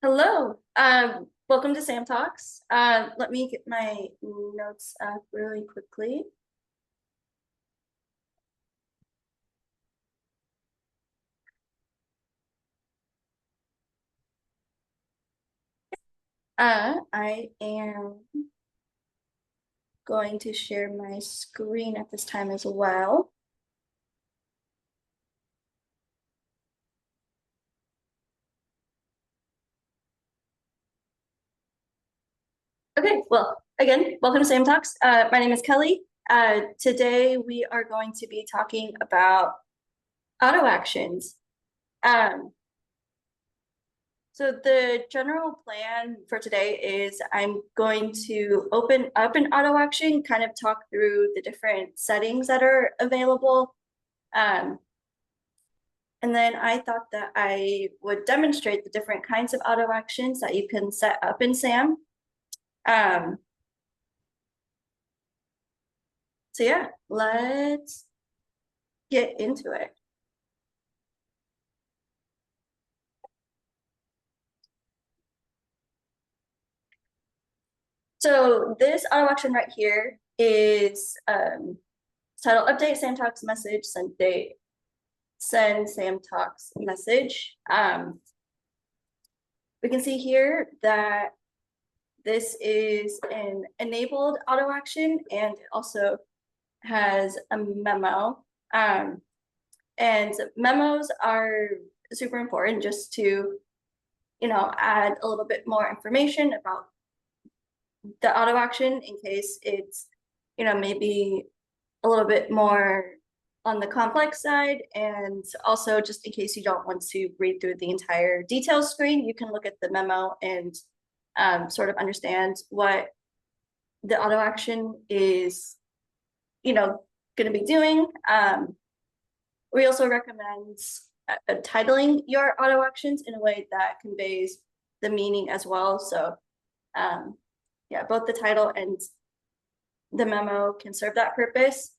Hello, welcome to Sam Talks. Let me get my notes up really quickly. I am going to share my screen at this time as well. Okay, well, again, welcome to Sam Talks. My name is Kelly. Today we are going to be talking about auto actions. Um, So the general plan for today is I'm going to open up an auto action, kind of talk through the different settings that are available. And then I thought that I would demonstrate the different kinds of auto actions that you can set up in SAM. Um, so yeah, let's get into it. So this auto action right here is title update, SAM talks message, send date, send SAM talks message. We can see here that this is an enabled auto action and it also has a memo. And memos are super important just to, add a little bit more information about the auto action in case it's, maybe a little bit more on the complex side. And also just in case you don't want to read through the entire details screen, you can look at the memo and sort of understand what the auto action is, going to be doing. We also recommend titling your auto actions in a way that conveys the meaning as well. So yeah, both the title and the memo can serve that purpose.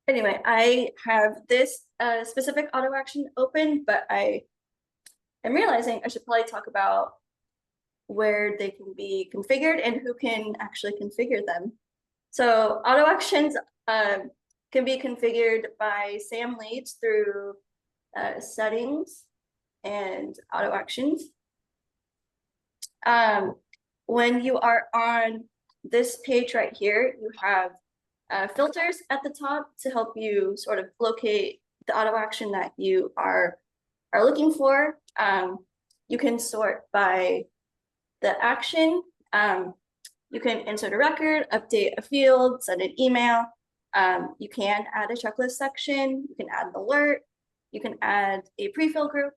Anyway, I have this specific auto action open, but I am realizing I should probably talk about where they can be configured and who can actually configure them. So auto actions can be configured by SAM leads through settings and auto actions. When you are on this page right here, you have filters at the top to help you sort of locate the auto action that you are looking for. You can sort by the action. You can insert a record, update a field, send an email. You can add a checklist section. You can add an alert. You can add a pre-fill group.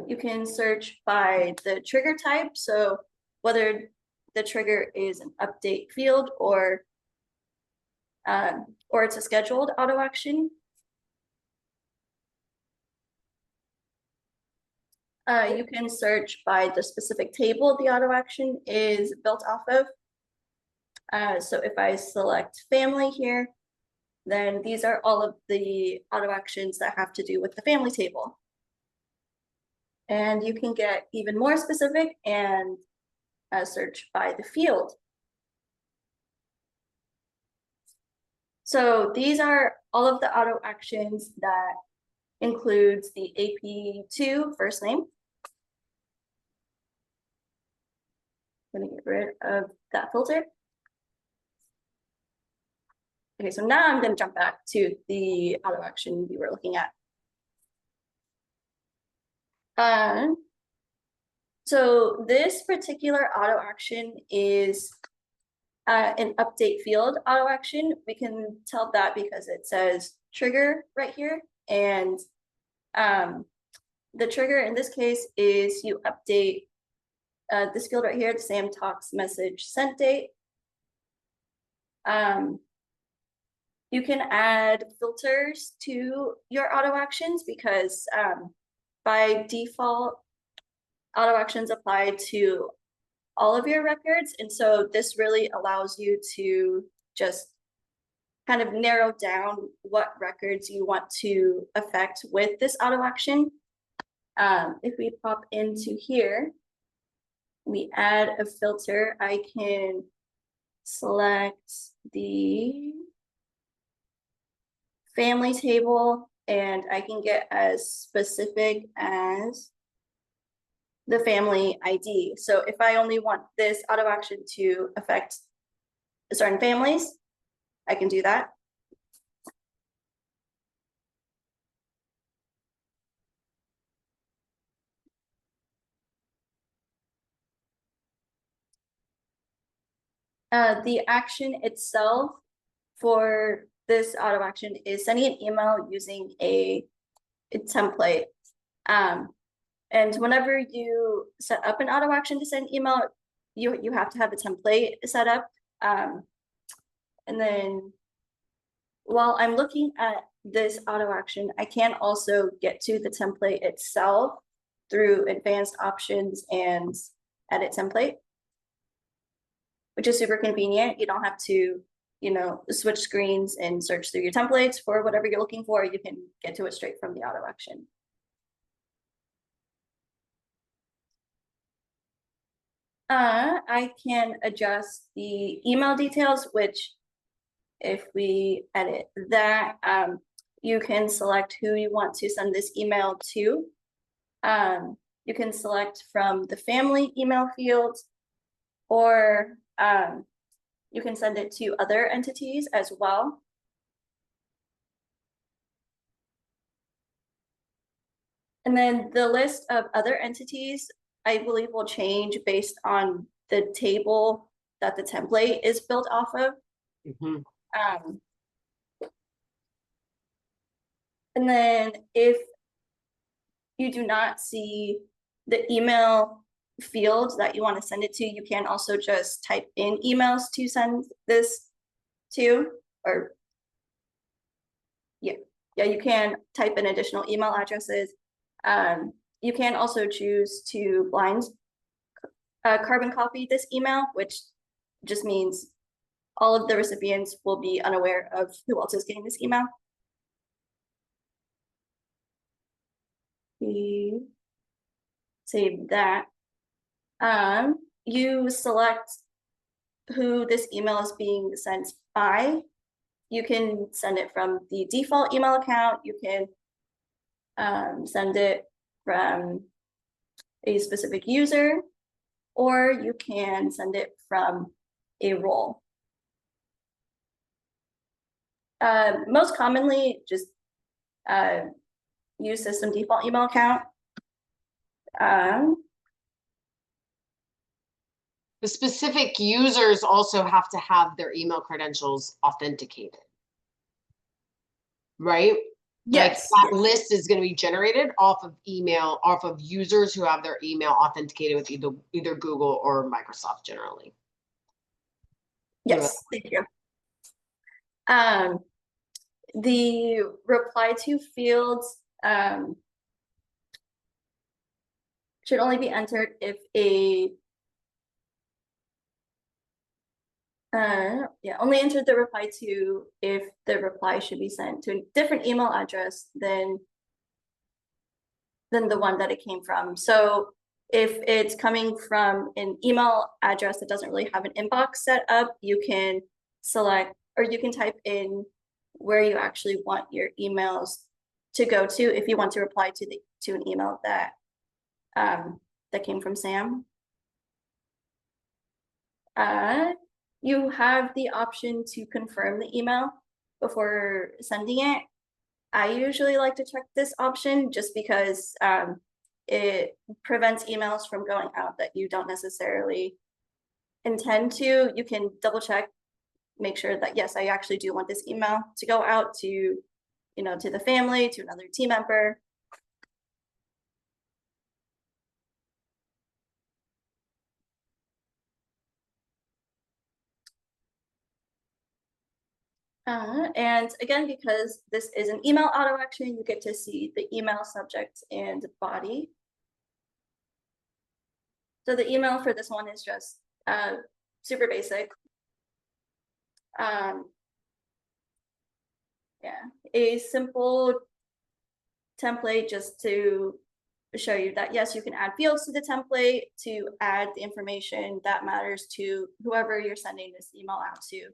You can search by the trigger type. So whether the trigger is an update field or it's a scheduled auto action. You can search by the specific table the auto action is built off of. So if I select family here, then these are all of the auto actions that have to do with the family table. And you can get even more specific and search by the field. So these are all of the auto actions that includes the AP2 first name. I'm gonna get rid of that filter. Okay, so now I'm gonna jump back to the auto action we were looking at. So this particular auto action is an update field auto action. We can tell that because it says trigger right here. And the trigger in this case is you update this field right here, the SAM talks message sent date. You can add filters to your auto actions because by default, auto actions apply to all of your records. And so this really allows you to just kind of narrow down what records you want to affect with this auto action. If we pop into here, we add a filter, I can select the family table, and I can get as specific as the family ID. So if I only want this auto action to affect certain families, I can do that. The action itself for this auto action is sending an email using a template. And whenever you set up an auto action to send email, you have to have a template set up. And then while I'm looking at this auto action, I can also get to the template itself through advanced options and edit template, which is super convenient. You don't have to, switch screens and search through your templates for whatever you're looking for. You can get to it straight from the auto action. I can adjust the email details, which if we edit that, you can select who you want to send this email to. You can select from the family email field, or you can send it to other entities as well. And then the list of other entities, I believe, will change based on the table that the template is built off of. And then if you do not see the email field that you want to send it to, you can also just type in emails to send this to, or you can type in additional email addresses. You can also choose to blind carbon copy this email, which just means all of the recipients will be unaware of who else is getting this email. We save that. You select who this email is being sent by. You can send it from the default email account. You can send it from a specific user, or you can send it from a role. Most commonly, just use system default email account. The specific users also have to have their email credentials authenticated, right? Yes. Like that list is going to be generated off of users who have their email authenticated with either Google or Microsoft generally. Yes, thank you. The reply to fields should only be entered if only enter the reply to if the reply should be sent to a different email address than the one that it came from. So if it's coming from an email address that doesn't really have an inbox set up, you can select, or you can type in where you actually want your emails to go to if you want to reply to an email that that came from Sam. You have the option to confirm the email before sending it. I usually like to check this option just because it prevents emails from going out that you don't necessarily intend to. You can double check, make sure that, yes, I actually do want this email to go out to, to the family, to another team member. And again, because this is an email auto action, you get to see the email subject and body. So the email for this one is just super basic. Yeah, a simple template just to show you that yes, you can add fields to the template to add the information that matters to whoever you're sending this email out to,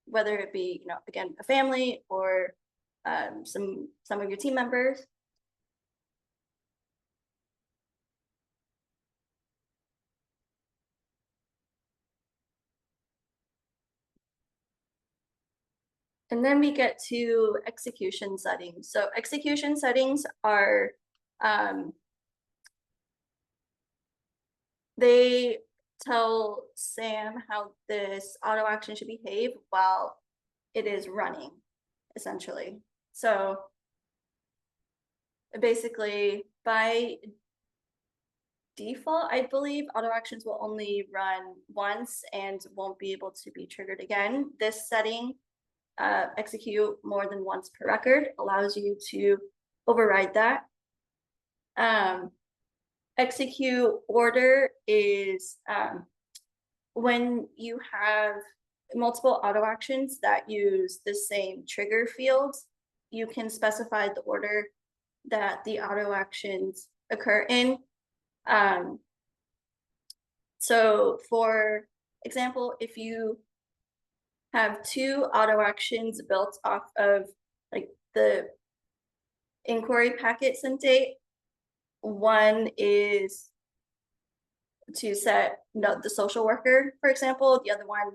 whether it be, you know, again, a family or some of your team members. And then we get to execution settings. So execution settings are they tell Sam how this auto action should behave while it is running, essentially. So basically, by default, I believe auto actions will only run once and won't be able to be triggered again. This setting, execute more than once per record, allows you to override that. Execute order is when you have multiple auto actions that use the same trigger fields, you can specify the order that the auto actions occur in. So for example, if you have two auto actions built off of like the inquiry packet sent date, one is to set the social worker, for example, the other one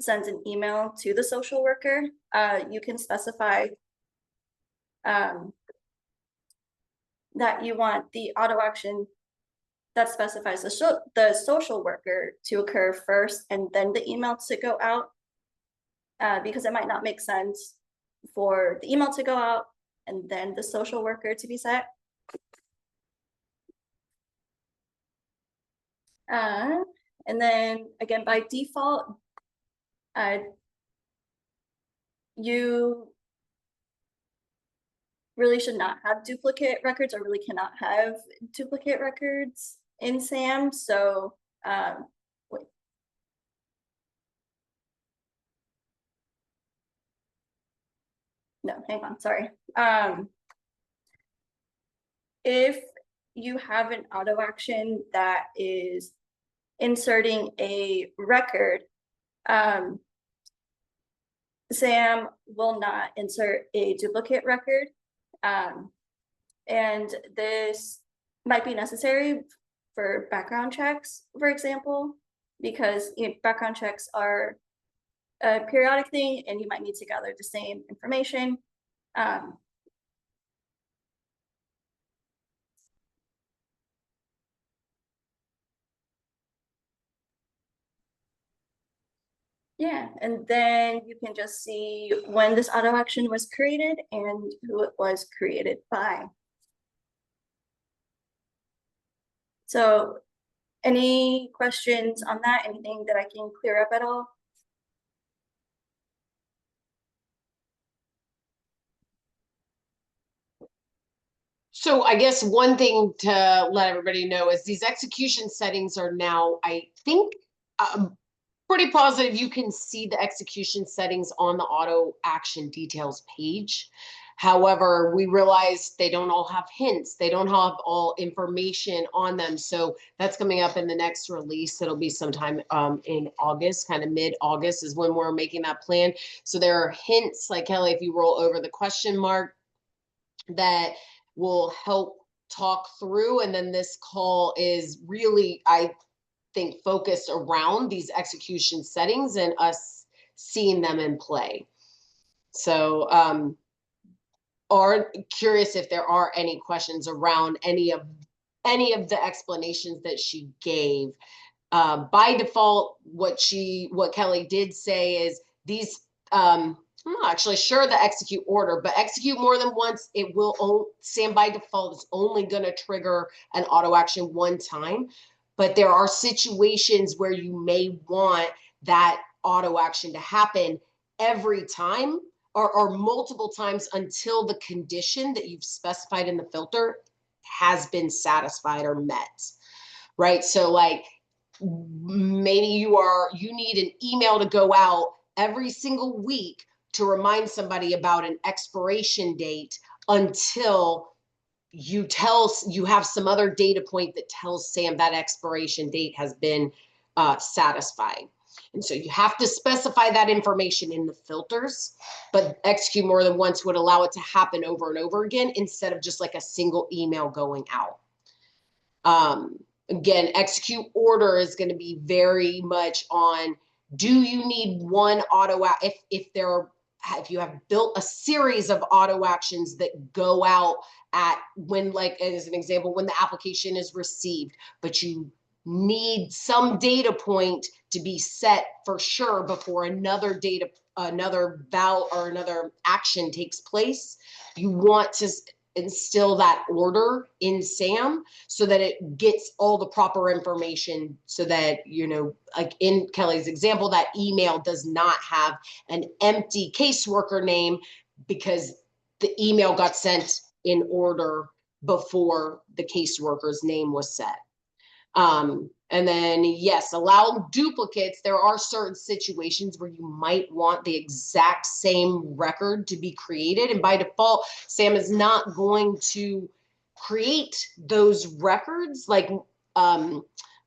sends an email to the social worker. You can specify that you want the auto action that specifies the social worker to occur first and then the email to go out, because it might not make sense for the email to go out and then the social worker to be set. And then again, by default, you really should not have duplicate records or really cannot have duplicate records in SAM. So wait. No, hang on, sorry. If you have an auto action that is inserting a record, SAM will not insert a duplicate record. And this might be necessary for background checks, for example, because background checks are a periodic thing and you might need to gather the same information. Yeah, and then you can just see when this auto action was created and who it was created by. So any questions on that? Anything that I can clear up at all? So I guess one thing to let everybody know is these execution settings are now, I think, pretty positive you can see the execution settings on the auto action details page. However, we realize they don't all have hints. They don't have all information on them. So that's coming up in the next release. It'll be sometime in August, kind of mid-August is when we're making that plan. So there are hints, like Kelly, if you roll over the question mark, that will help talk through. And then this call is really, I think, focused around these execution settings and us seeing them in play. So are curious if there are any questions around any of the explanations that she gave. By default, what Kelly did say is these I'm not actually sure the execute order, but execute more than once, it will SAM by default is only going to trigger an auto action one time. But there are situations where you may want that auto action to happen every time or multiple times until the condition that you've specified in the filter has been satisfied or met. Right. So like maybe you need an email to go out every single week to remind somebody about an expiration date until you have some other data point that tells Sam that expiration date has been satisfied. And so you have to specify that information in the filters, but execute more than once would allow it to happen over and over again instead of just like a single email going out. Again, execute order is going to be very much on, do you need one auto if you have built a series of auto actions that go out at when, like as an example, when the application is received, but you need some data point to be set for sure before another action takes place. You want to instill that order in SAM so that it gets all the proper information, so that, like in Kelly's example, that email does not have an empty caseworker name because the email got sent in order before the caseworker's name was set. And then, yes, allow duplicates. There are certain situations where you might want the exact same record to be created. And by default, Sam is not going to create those records. Like,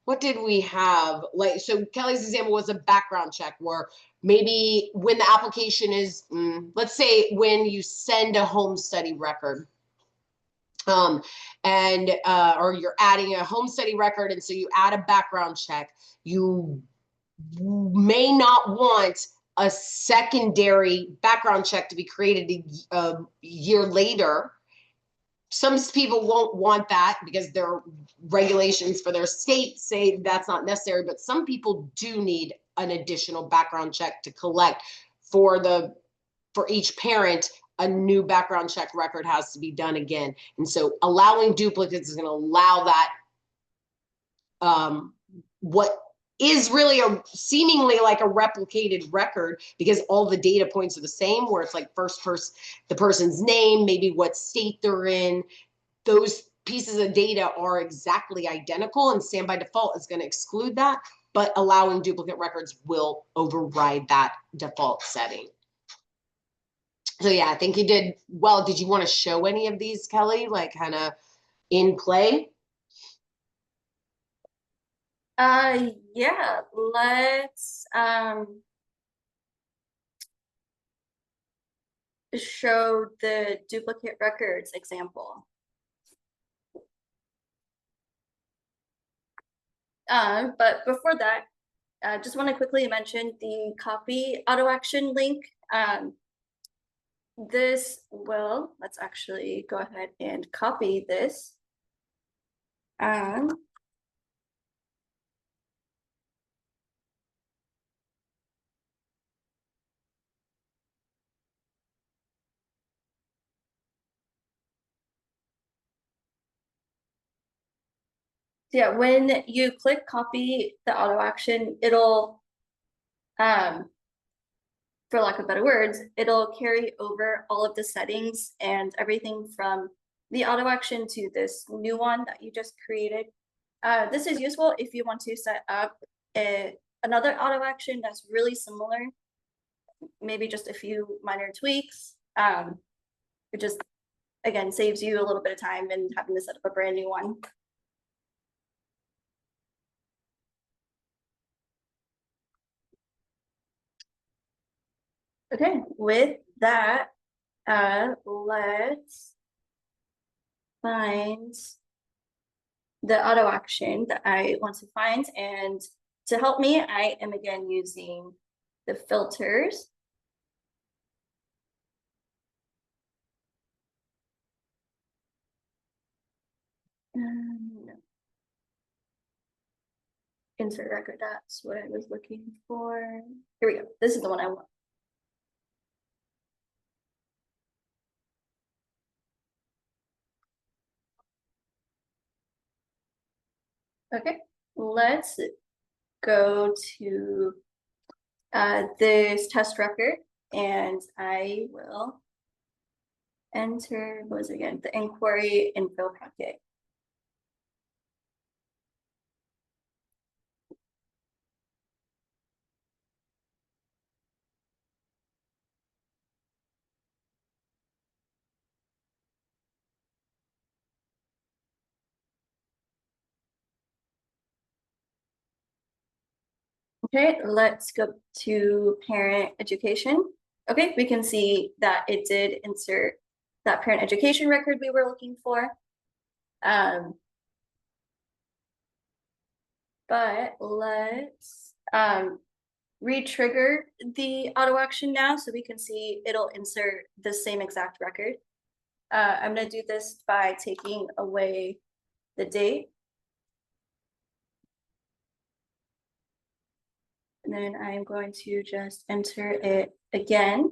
what did we have? Like, so Kelly's example was a background check where maybe when the application is, let's say when you send a home study record, or you're adding a home study record, and so you add a background check, you may not want a secondary background check to be created a year later. Some people won't want that because their regulations for their state say that's not necessary, but some people do need an additional background check to collect for each parent. A new background check record has to be done again. And so allowing duplicates is going to allow that, what is really seemingly like a replicated record, because all the data points are the same, where it's like the person's name, maybe what state they're in. Those pieces of data are exactly identical, and SAM by default is going to exclude that, but allowing duplicate records will override that default setting. So yeah, I think you did well. Did you want to show any of these, Kelly, like kind of in play? Yeah, let's show the duplicate records example. But before that, I just want to quickly mention the copy auto action link. Let's actually go ahead and copy this. Yeah, when you click copy the auto action, it'll, for lack of better words, it'll carry over all of the settings and everything from the auto action to this new one that you just created. This is useful if you want to set up another auto action that's really similar, maybe just a few minor tweaks. It just, again, saves you a little bit of time and having to set up a brand new one. Okay, with that, let's find the auto action that I want to find. And to help me, I am again using the filters. Insert record, that's what I was looking for. Here we go. This is the one I want. Okay, let's go to this test record, and I will enter, what was it again? The inquiry info packet. Okay, let's go to parent education. Okay, we can see that it did insert that parent education record we were looking for. But let's re-trigger the auto action now so we can see it'll insert the same exact record. I'm gonna do this by taking away the date. And then I'm going to just enter it again.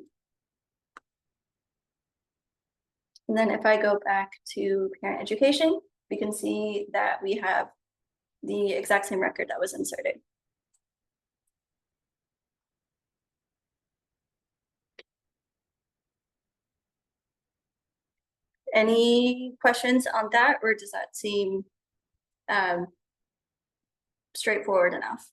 And then if I go back to parent education, we can see that we have the exact same record that was inserted. Any questions on that, or does that seem straightforward enough?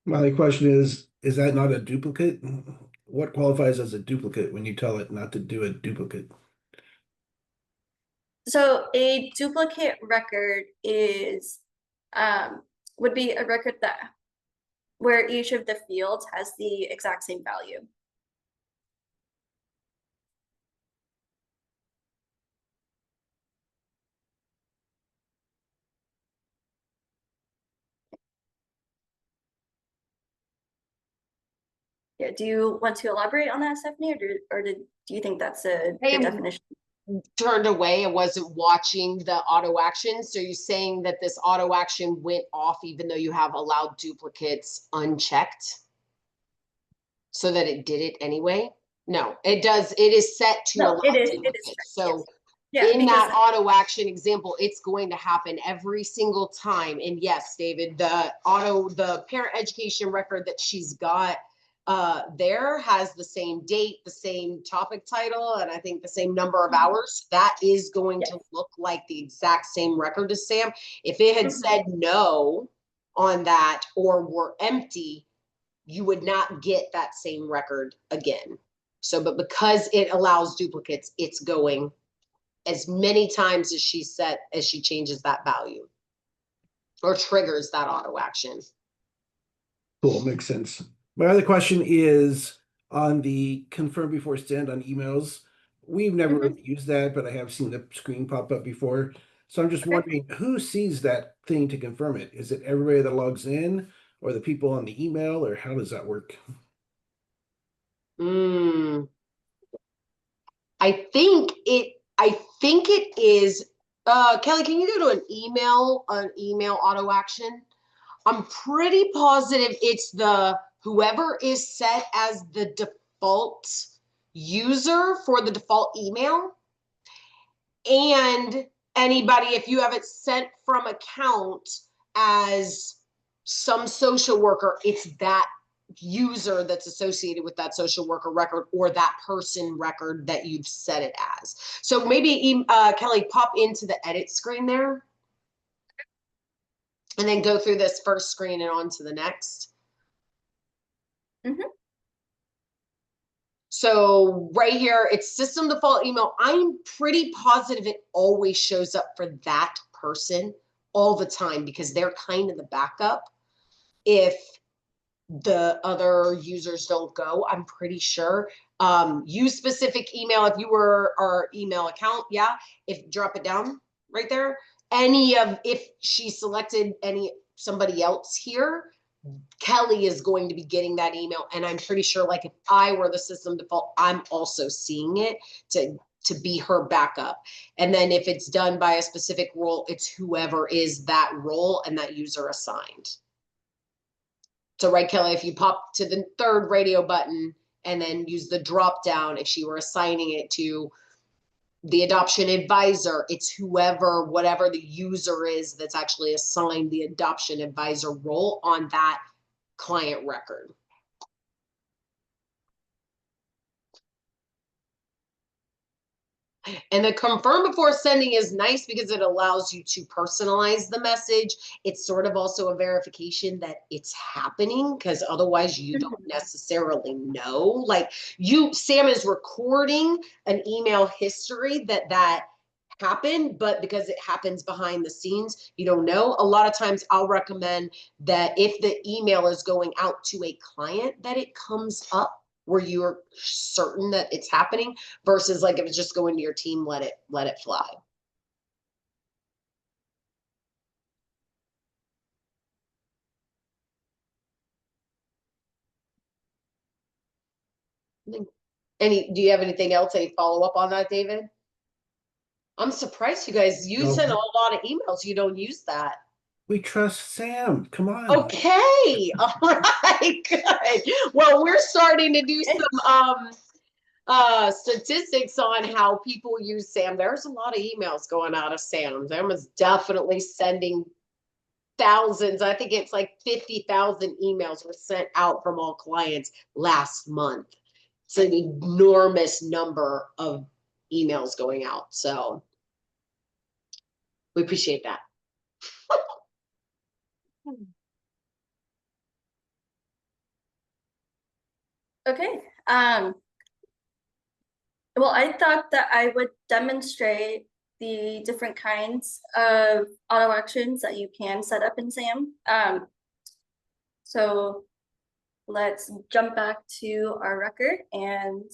My question is that not a duplicate? What qualifies as a duplicate when you tell it not to do a duplicate? So a duplicate record is would be a record that where each of the fields has the exact same value. Yeah, do you want to elaborate on that, Stephanie, do you think that's a good definition? Turned away and wasn't watching the auto action. So you're saying that this auto action went off even though you have allowed duplicates unchecked so that it did it anyway? No, it does. It is set to No, allow it is duplicates. checked, So yes. in that auto action example, it's going to happen every single time. And yes, David, the parent education record that she's got there has the same date, the same topic title, and I think the same number of hours. That is going to look like the exact same record as Sam. If it had said no on that or were empty, you would not get that same record again. So, but because it allows duplicates, it's going as many times as she changes that value or triggers that auto action. Cool, makes sense. My other question is on the confirm before send on emails. We've never really used that, but I have seen the screen pop up before. So I'm just wondering who sees that thing to confirm it? Is it everybody that logs in or the people on the email, or how does that work? I think it is Kelly, can you go to an email auto action? I'm pretty positive it's the whoever is set as the default user for the default email, and anybody, if you have it sent from account as some social worker, it's that user that's associated with that social worker record or that person record that you've set it as. So maybe Kelly, pop into the edit screen there and then go through this first screen and on to the next. So right here, it's system default email. I'm pretty positive it always shows up for that person all the time because they're kind of the backup. If the other users don't go, I'm pretty sure. Use specific email if you were our email account. Yeah, if drop it down right there. If she selected somebody else here, Kelly is going to be getting that email. And I'm pretty sure like if I were the system default, I'm also seeing it to be her backup. And then if it's done by a specific role, it's whoever is that role and that user assigned. So right, Kelly, if you pop to the third radio button and then use the drop down, if she were assigning it to the adoption advisor, it's whatever the user is that's actually assigned the adoption advisor role on that client record. And the confirm before sending is nice because it allows you to personalize the message. It's sort of also a verification that it's happening because otherwise you don't necessarily know. Like Sam is recording an email history that happen, but because it happens behind the scenes, you don't know. A lot of times I'll recommend that if the email is going out to a client, that it comes up where you're certain that it's happening, versus like if it's just going to your team, let it fly. Do you have anything else? Any follow up on that, David? I'm surprised you guys, you No. send a lot of emails. You don't use that. We trust Sam. Come on. Okay. All right. Good. Well, we're starting to do some statistics on how people use Sam. There's a lot of emails going out of Sam. Sam is definitely sending thousands. I think it's like 50,000 emails were sent out from all clients last month. It's an enormous number of emails going out. So we appreciate that. Okay, well, I thought that I would demonstrate the different kinds of auto actions that you can set up in SAM. So let's jump back to our record and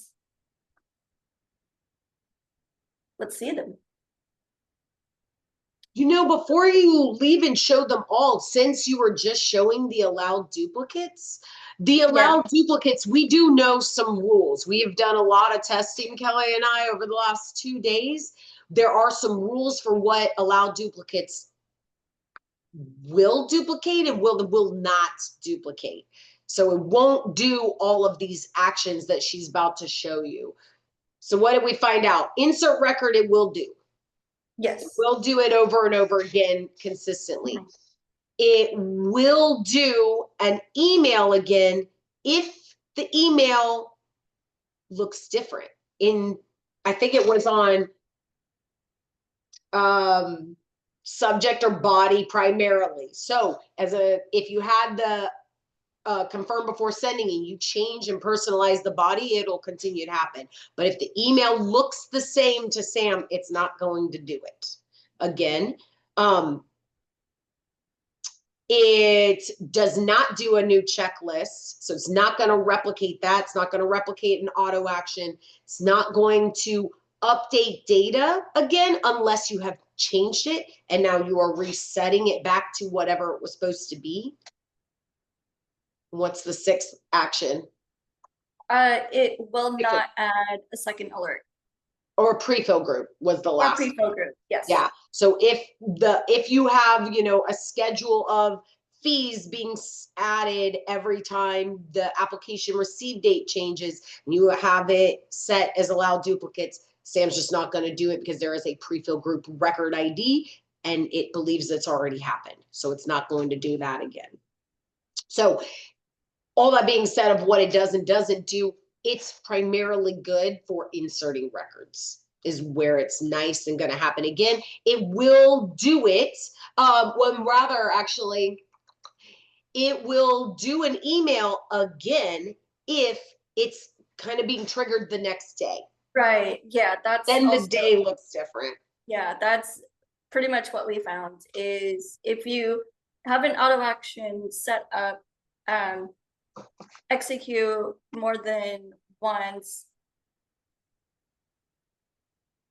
let's see them. You know, before you leave and show them all, since you were just showing the allowed duplicates, we do know some rules. We have done a lot of testing, Kelly and I, over the last 2 days. There are some rules for what allowed duplicates will duplicate and will not duplicate. So it won't do all of these actions that she's about to show you. So what did we find out? Insert record, it will do. Yes. We'll do it over and over again consistently. Mhm. It will do an email again if the email looks different. I think it was on subject or body primarily. So if you had the confirm before sending and you change and personalize the body, it'll continue to happen. But if the email looks the same to Sam, it's not going to do it again. It does not do a new checklist. So it's not going to replicate that. It's not going to replicate an auto action. It's not going to update data again unless you have changed it and now you are resetting it back to whatever it was supposed to be. What's the 6th action? It will not add a second alert. Or a pre-fill group was the last. Or pre-fill group, yes. Yeah. So if you have, a schedule of fees being added every time the application receive date changes, and you have it set as allowed duplicates, Sam's just not going to do it because there is a pre-fill group record ID and it believes it's already happened. So it's not going to do that again. So all that being said of what it does and doesn't do, it's primarily good for inserting records is where it's nice and going to happen again. It will do it. It will do an email again if it's kind of being triggered the next day. Right. Yeah, then the day looks different. Yeah, that's pretty much what we found is if you have an auto action set up, execute more than once,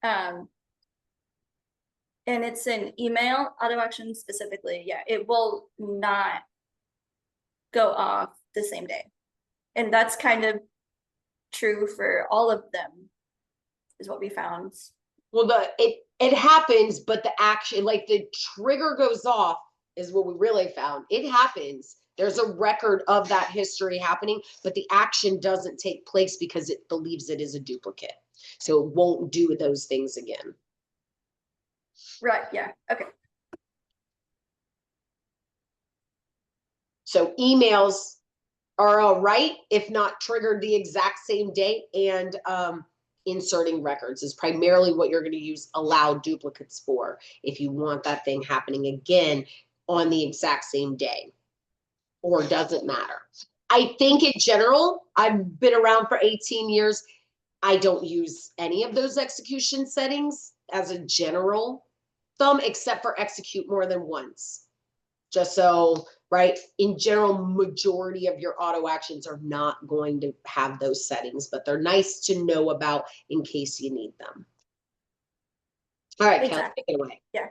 and it's an email auto action specifically, yeah, it will not go off the same day. And that's kind of true for all of them, is what we found. Well, it happens, but the action, like the trigger goes off, is what we really found. It happens. There's a record of that history happening, but the action doesn't take place because it believes it is a duplicate. So it won't do those things again. Right, yeah, okay. So emails are all right if not triggered the exact same day, and inserting records is primarily what you're going to use allowed duplicates for if you want that thing happening again on the exact same day, or doesn't matter. I think in general, I've been around for 18 years. I don't use any of those execution settings as a general thumb, except for execute more than once. Just so, right, in general, majority of your auto actions are not going to have those settings, but they're nice to know about in case you need them. All right, Kelly, Exactly. take it away. Yeah.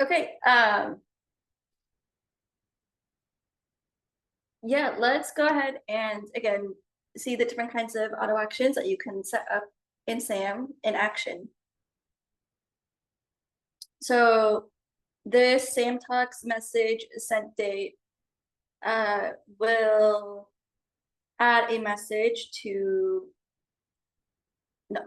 Okay, yeah, let's go ahead and again see the different kinds of auto actions that you can set up in SAM in action. So this SAM talks message sent date will add a message to no.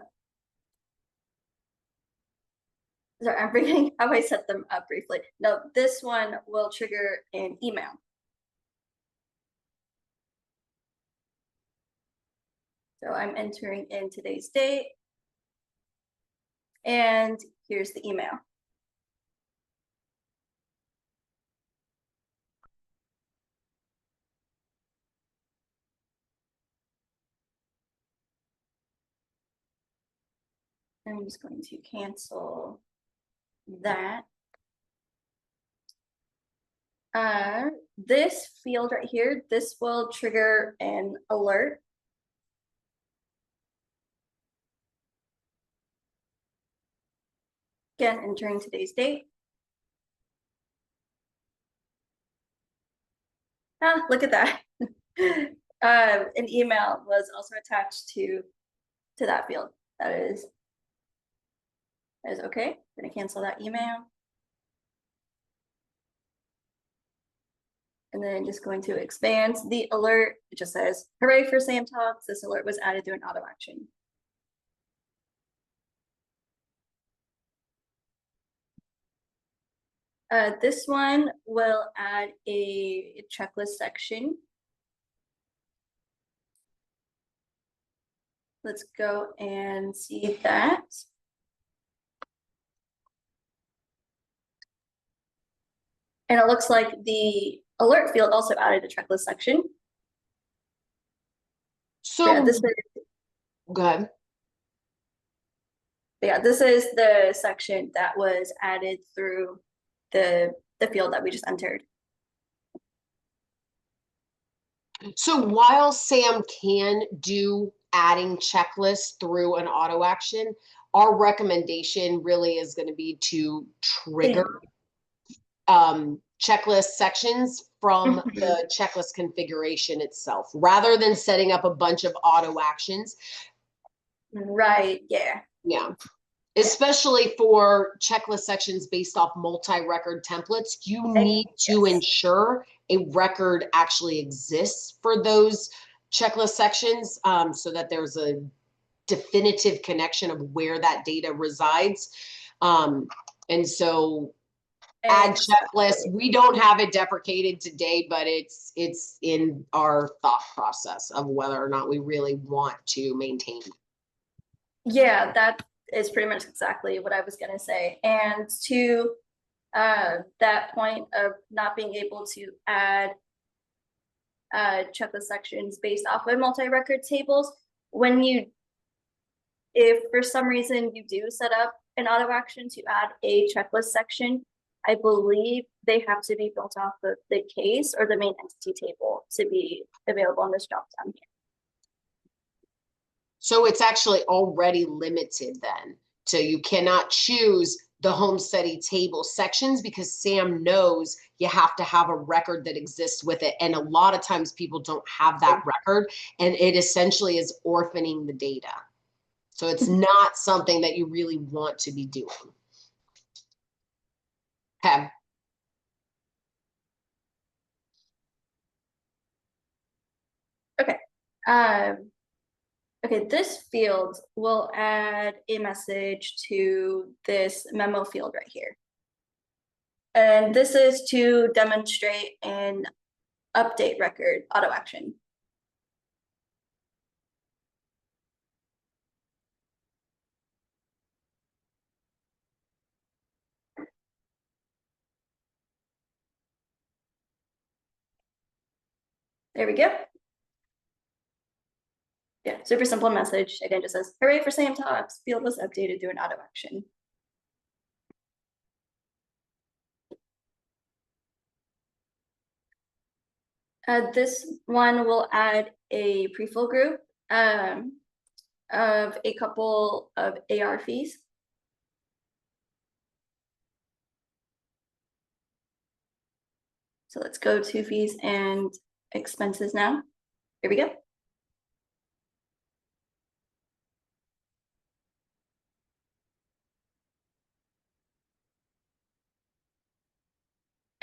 Sorry, I'm bringing how I set them up briefly. No, this one will trigger an email. So I'm entering in today's date. And here's the email. I'm just going to cancel that. This field right here, this will trigger an alert. Again, entering today's date. Ah, look at that. An email was also attached to that field. That is okay. I'm gonna cancel that email. And then just going to expand the alert. It just says, hooray for SAM Talks. This alert was added through an auto action. This one will add a checklist section. Let's go and see that. And it looks like the alert field also added a checklist section. So, yeah, this is, go ahead. yeah, this is the section that was added through the field that we just entered. So while Sam can do adding checklists through an auto action, our recommendation really is going to be to trigger checklist sections from the checklist configuration itself, rather than setting up a bunch of auto actions. Right, yeah. Yeah. Especially for checklist sections based off multi-record templates, you need to ensure a record actually exists for those checklist sections, so that there's a definitive connection of where that data resides. And so add checklist, we don't have it deprecated today, but it's in our thought process of whether or not we really want to maintain. Yeah, that is pretty much exactly what I was going to say. And to that point of not being able to add checklist sections based off of multi-record tables, if for some reason you do set up an auto action to add a checklist section, I believe they have to be built off of the case or the main entity table to be available on this drop down here. So it's actually already limited then. So you cannot choose the home study table sections because Sam knows you have to have a record that exists with it. And a lot of times people don't have that record, and it essentially is orphaning the data. So it's not something that you really want to be doing. Okay. Okay. Okay, this field will add a message to this memo field right here. And this is to demonstrate an update record auto action. There we go. Yeah, super simple message. Again, just says, hooray for Sam Talks. Field was updated through an auto action. This one will add a pre-fill group of a couple of AR fees. So let's go to fees and expenses now. Here we go.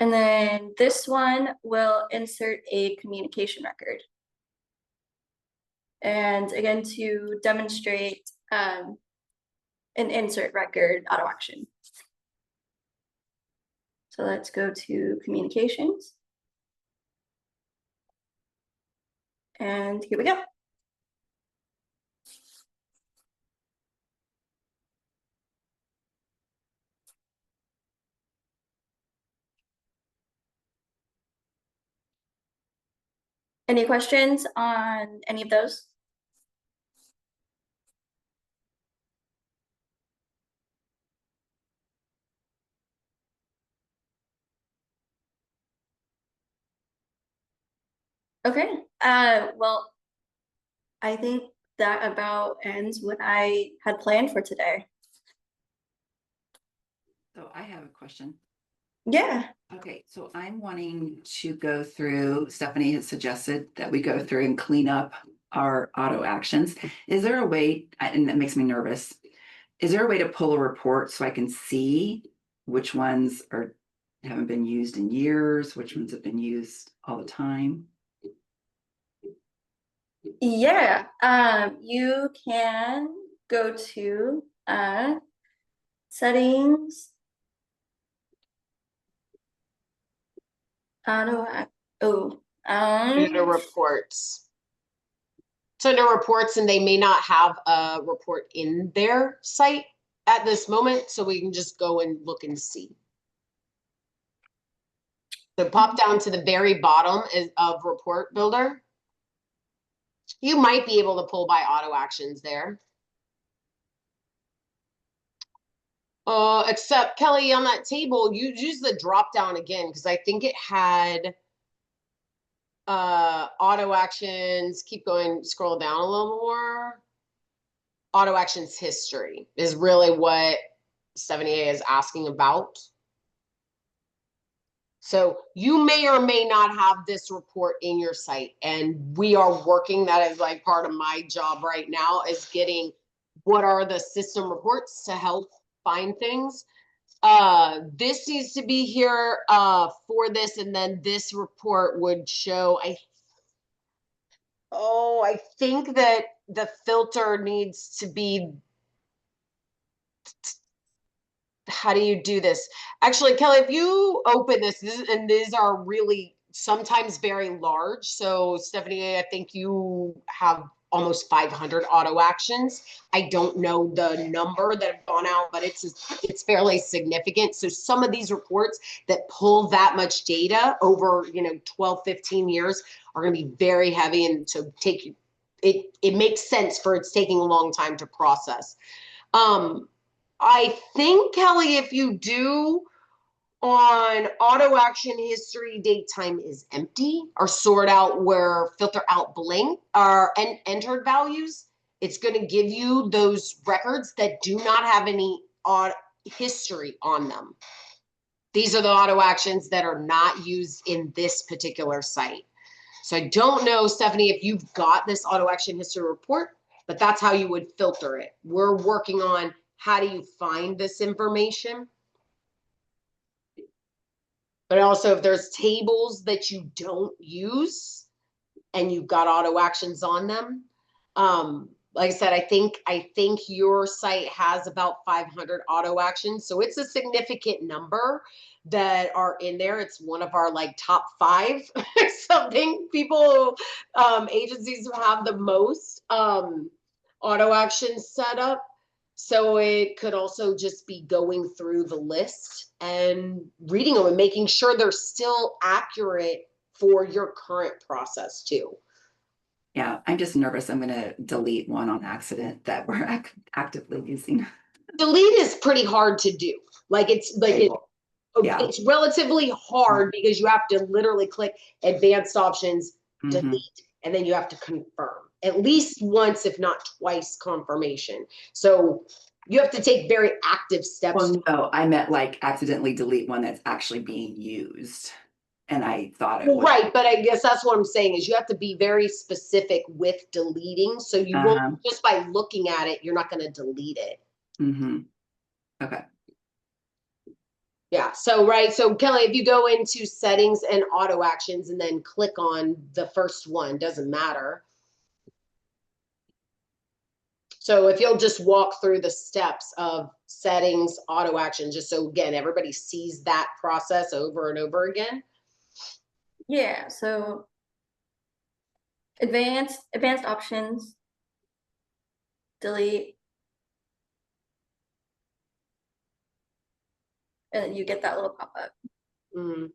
And then this one will insert a communication record. And again, to demonstrate an insert record auto action. So let's go to communications. And here we go. Any questions on any of those? Okay, well, I think that about ends what I had planned for today. So I have a question. Yeah, Okay, so I'm wanting to go through, Stephanie has suggested that we go through and clean up our auto actions. Is there a way, and that makes me nervous, is there a way to pull a report so I can see which ones haven't been used in years, which ones have been used all the time? yeah, you can go to settings. Go to reports. So no reports, and they may not have a report in their site at this moment, so we can just go and look and see. So pop down to the very bottom of report builder. You might be able to pull by auto actions there. Except Kelly, on that table, you use the drop down again, because I think it had auto actions. Keep going, scroll down a little more. Auto actions history is really what 70A is asking about. So you may or may not have this report in your site, and we are working, that is like part of my job right now, is getting what are the system reports to help find things. This needs to be here for this, and then this report would show, I think that the filter needs to be, how do you do this? Actually, Kelly, if you open this, and these are really sometimes very large. So Stephanie, I think you have almost 500 auto actions. I don't know the number that have gone out, but it's fairly significant. So some of these reports that pull that much data over, 12, 15 years are going to be very heavy. And so it makes sense for it's taking a long time to process. I think, Kelly, if you do on auto action history, date time is empty, or sort out where filter out blank or entered values, it's going to give you those records that do not have any history on them. These are the auto actions that are not used in this particular site. So I don't know, Stephanie, if you've got this auto action history report, but that's how you would filter it. We're working on how do you find this information? But also if there's tables that you don't use and you've got auto actions on them, like I said, I think your site has about 500 auto actions. So it's a significant number that are in there. It's one of our like top 5 or something. People, agencies who have the most auto actions set up. So it could also just be going through the list and reading them and making sure they're still accurate for your current process too. Yeah, I'm just nervous. I'm gonna delete one on accident that we're actively using. Delete is pretty hard to do. Like it's like Okay, it, yeah. it's relatively hard because you have to literally click advanced options, Mhm. delete, and then you have to confirm at least once, if not twice, confirmation. So you have to take very active steps. Well, no, I meant like accidentally delete one that's actually being used. And I thought it Well, was. right, but I guess that's what I'm saying is you have to be very specific with deleting. So you won't just by looking at it, you're not going to delete it. Mm-hmm. Okay. Yeah. So, right. So Kelly, if you go into settings and auto actions and then click on the first one, doesn't matter. So if you'll just walk through the steps of settings, auto action, just so again, everybody sees that process over and over again. Yeah, so advanced options, delete. And you get that little pop-up. And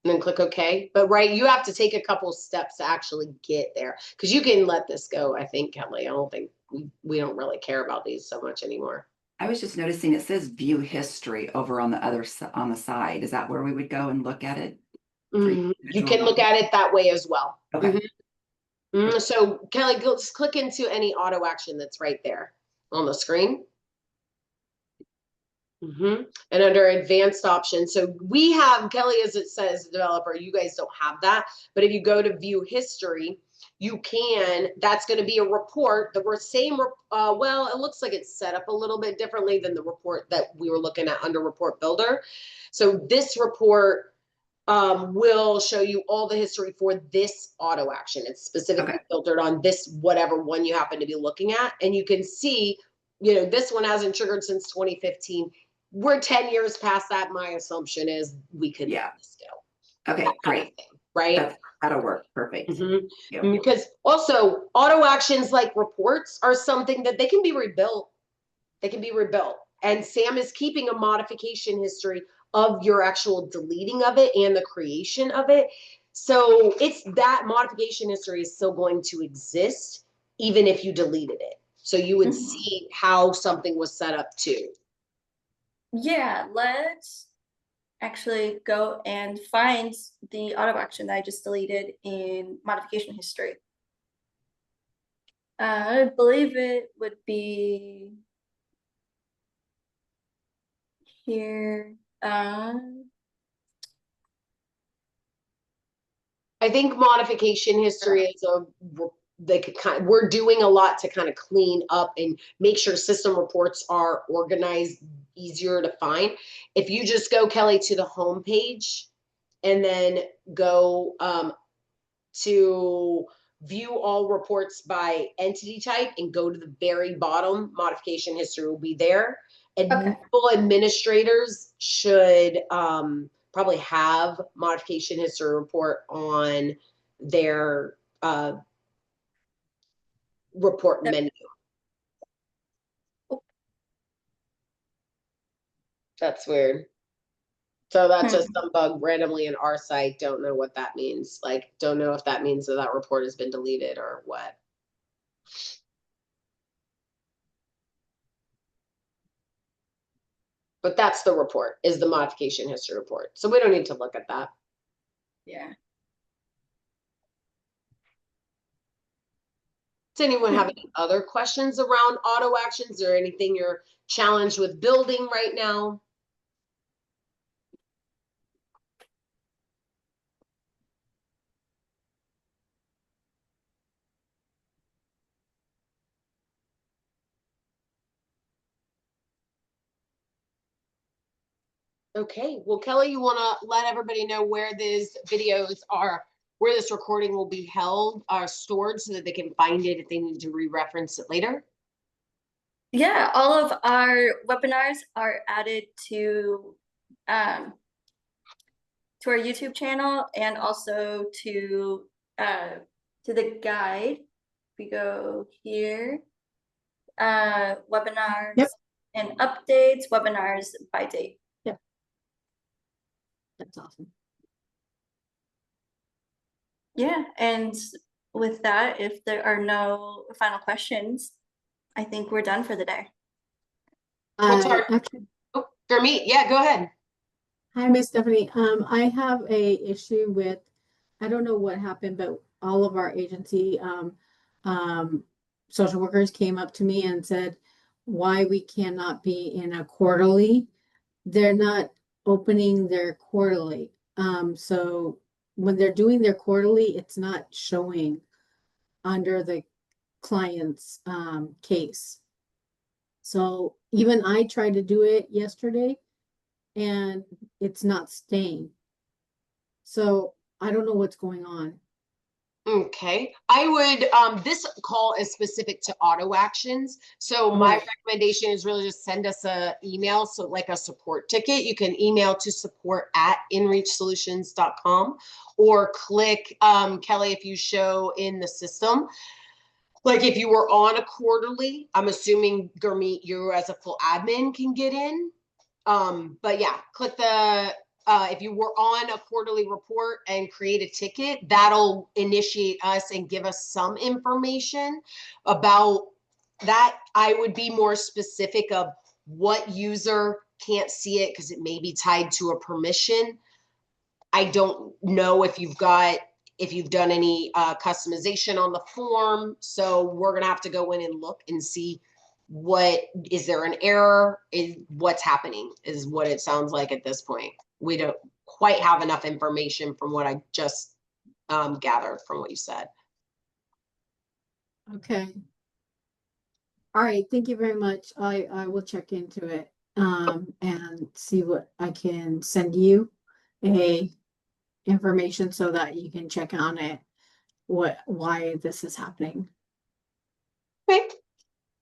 then click OK. But right, you have to take a couple steps to actually get there because you can let this go. I think, Kelly, I don't think we don't really care about these so much anymore. I was just noticing it says view history over on the other on the side. Is that where we would go and look at it? You can look at it that way as well. Okay. So Kelly, just click into any auto action that's right there on the screen. And under advanced options, so we have, Kelly, as it says, developer, you guys don't have that. But if you go to view history, you can, that's going to be a report. The same, well, it looks like it's set up a little bit differently than the report that we were looking at under report builder. So this report will show you all the history for this auto action. It's specifically filtered on this, whatever one you happen to be looking at. And you can see, you know, this one hasn't triggered since 2015. We're 10 years past that. My assumption is we could let this go. Okay, that great. kind of thing, right? That'll work. Perfect. Because also auto actions like reports are something that they can be rebuilt. They can be rebuilt. And Sam is keeping a modification history of your actual deleting of it and the creation of it. So it's that modification history is still going to exist even if you deleted it. So you would see how something was set up too. Yeah, let's actually go and find the auto action that I just deleted in modification history. I believe it would be here. I think modification history is we're doing a lot to kind of clean up and make sure system reports are organized, easier to find. If you just go, Kelly, to the home page and then go to view all reports by entity type and go to the very bottom, modification history will be there. And full administrators should probably have modification history report on their report menu. That's weird. So that's just some bug randomly in our site. Don't know what that means. Like, don't know if that means that that report has been deleted or what. But that's the report, is the modification history report. So we don't need to look at that. Yeah. Does anyone have any other questions around auto actions or anything you're challenged with building right now? Okay, well, Kelly, you want to let everybody know where these videos are, where this recording will be held, stored so that they can find it if they need to re-reference it later? Yeah, all of our webinars are added to our YouTube channel and also to the guide. We go here, webinars and updates, webinars by date. Yeah. That's awesome. Yeah, and with that, if there are no final questions, I think we're done for the day. What's our, Actually, oh, Gurmeet, yeah, go ahead. hi, Miss Stephanie. I have a issue with, I don't know what happened, but all of our agency social workers came up to me and said why we cannot be in a quarterly. They're not opening their quarterly. So when they're doing their quarterly, it's not showing under the client's case. So even I tried to do it yesterday and it's not staying. So I don't know what's going on. Okay, I would, this call is specific to auto actions. So my Right. recommendation is really just send us a email. So like a support ticket, you can email to support@inreachsolutions.com or click, Kelly, if you show in the system, like if you were on a quarterly, I'm assuming Gurmeet, you as a full admin can get in. But yeah, click the, if you were on a quarterly report and create a ticket, that'll initiate us and give us some information about that. I would be more specific of what user can't see it because it may be tied to a permission. I don't know if you've done any customization on the form. So we're gonna have to go in and look and see what is there an error, is what's happening is what it sounds like at this point. We don't quite have enough information from what I just gathered from what you said. Okay. All right. Thank you very much. I will check into it and see what I can send you a information so that you can check on it, why this is happening. Okay.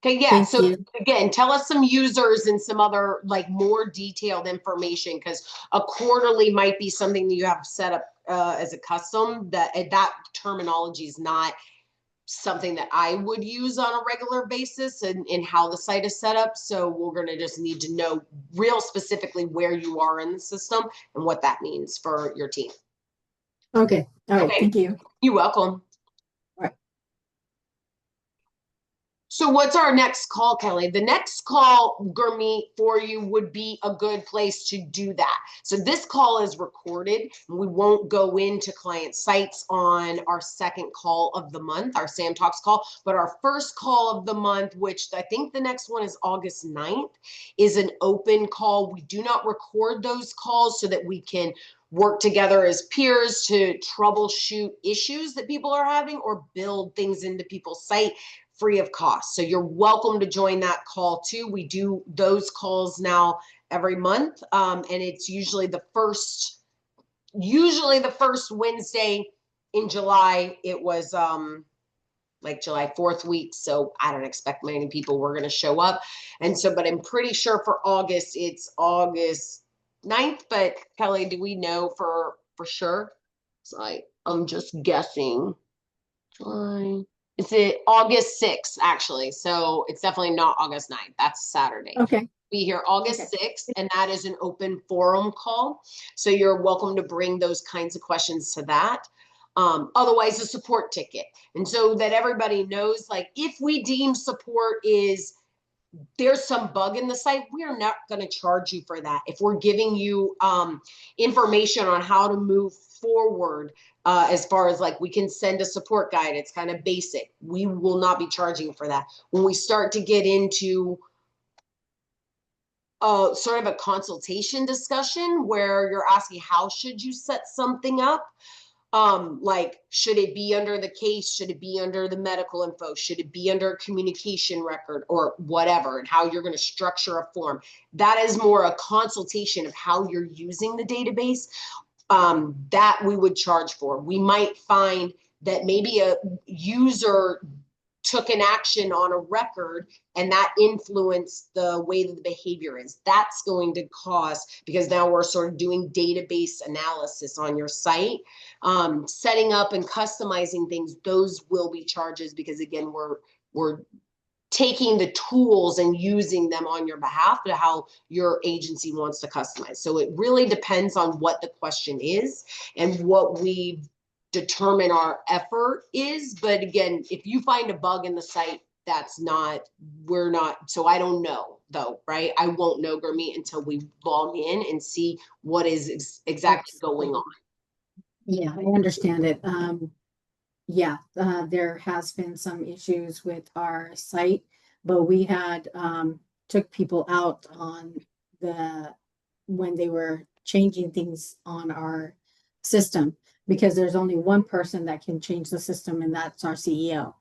Okay, yeah, Thank so you. again, tell us some users and some other like more detailed information because a quarterly might be something that you have set up as a custom that terminology is not something that I would use on a regular basis and how the site is set up. So we're gonna just need to know real specifically where you are in the system and what that means for your team. Okay. All right. Okay. Thank you. You're welcome. Right. So what's our next call, Kelly? The next call, Gurmeet, for you would be a good place to do that. So this call is recorded. We won't go into client sites on our second call of the month, our Sam Talks call, but our first call of the month, which I think the next one is August 9th, is an open call. We do not record those calls so that we can work together as peers to troubleshoot issues that people are having or build things into people's site free of cost. So you're welcome to join that call too. We do those calls now every month. And it's usually the first Wednesday in July. It was like July 4th week. So I don't expect many people were going to show up. And so, but I'm pretty sure for August, it's August 9th. But Kelly, do we know for sure? So I'm just guessing. July. It's August 6th, actually. So it's definitely not August 9th. That's Saturday. Okay. Be here August 6th, and that is an open forum call. So you're welcome to bring those kinds of questions to that. Otherwise, a support ticket. And so that everybody knows, like, if we deem support is there's some bug in the site, we are not going to charge you for that. If we're giving you information on how to move forward, as far as like we can send a support guide, it's kind of basic. We will not be charging for that. When we start to get into sort of a consultation discussion where you're asking how should you set something up, like should it be under the case, should it be under the medical info, should it be under a communication record or whatever, and how you're going to structure a form. That is more a consultation of how you're using the database. That we would charge for. We might find that maybe a user took an action on a record and that influenced the way that the behavior is. That's going to cost, because now we're sort of doing database analysis on your site. Setting up and customizing things, those will be charges, because again, we're taking the tools and using them on your behalf to how your agency wants to customize. So it really depends on what the question is and what we've determine our effort is. But again, if you find a bug in the site, we're not, so I don't know though, right? I won't know, Gurmeet, until we log in and see what is exactly going on. Yeah, I understand it. Yeah, there has been some issues with our site, but we had took people out on when they were changing things on our system, because there's only one person that can change the system, and that's our CEO.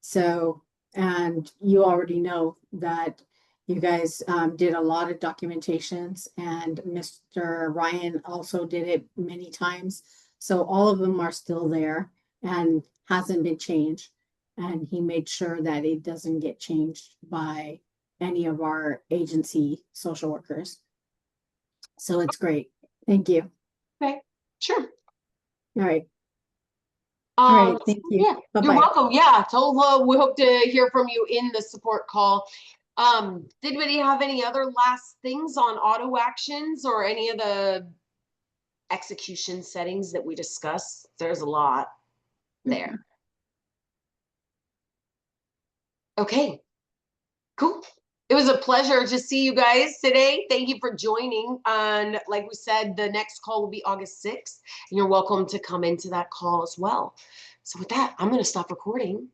So, and you already know that you guys did a lot of documentations, and Mr. Ryan also did it many times. So all of them are still there and hasn't been changed. And he made sure that it doesn't get changed by any of our agency social workers. So it's great. Thank you. Okay, sure. All right. All right. Thank you. Yeah, Bye-bye. you're welcome. Yeah, so we hope to hear from you in the support call. Did anybody have any other last things on auto actions or any of the execution settings that we discussed? There's a lot there. Okay, cool. It was a pleasure to see you guys today. Thank you for joining. And like we said, the next call will be August 6th. And you're welcome to come into that call as well. So with that, I'm going to stop recording.